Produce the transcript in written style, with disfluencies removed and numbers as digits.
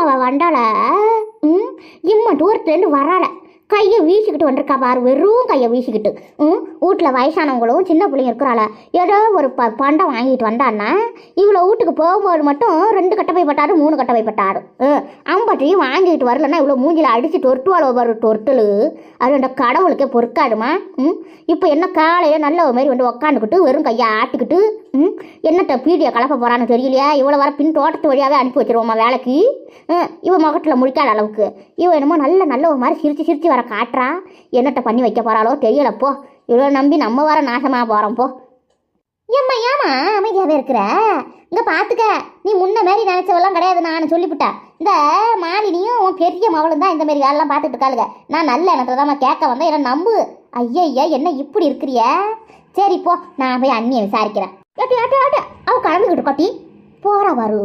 அவ வண்டால இம்ம தூரத்துலேருந்து வரால கையை வீசிக்கிட்டு வந்திருக்கா பாரு, வெறும் கையை வீசிக்கிட்டு. வீட்டில் வயசானவங்களும் சின்ன பிள்ளைங்க இருக்கிறாள, ஏதோ ஒரு பண்டம் வாங்கிட்டு வந்தான்னா இவ்வளோ வீட்டுக்கு போகும்போது மட்டும் 2 கட்டை பை பட்டாரு 3 கட்டை பை பட்டாரு. அம்பட்டையும் வாங்கிட்டு வரலன்னா இவ்வளோ மூஞ்சில் அடித்து தொட்டுவாளோ பாரு தொட்டலு. அது அந்த கடவுளுக்கே பொறுக்காடுமா. இப்போ என்ன காலையில் நல்ல மாதிரி வந்து உக்காந்துக்கிட்டு வெறும் கையை ஆட்டிக்கிட்டு என்னட்ட பீடியை கலப்ப போகிறான்னு தெரியலையா. இவ்வளோ வர பின் தோட்டத்து வழியாகவே அனுப்பி வச்சிருவோம்மா வேலைக்கு. இவன் முகத்தில் முடிக்காத அளவுக்கு இவன் என்னமோ நல்ல ஒரு மாதிரி சிரித்து வர காட்டுறா. என்னட்ட பண்ணி வைக்க போகிறாளோ தெரியலப்போ. இவ்வளோ நம்பி நம்ம வர நாசமாக போகிறோம் போ. ஏம்மா அமைதியாகவே இருக்கிற? இங்கே பார்த்துக்க, நீ முன்ன மாரி நினச்சவெல்லாம் கிடையாது. நான் சொல்லிவிட்டேன். இந்த மாலினியும் உன் பெரிய மவளும் தான் இந்த மாரி வேலைலாம் பார்த்துட்டு இருக்காளுங்க. நான் நல்ல எண்ணத்தில் தான் கேட்க வந்தேன், என்ன நம்பு. ஐயா என்ன இப்படி இருக்கிறிய? சரி போ, நான் போய் அண்ணியை விசாரிக்கிறேன். ஆட்டு அவள் கிளம்பிக்கிட்டு கொட்டி போகிற வரு.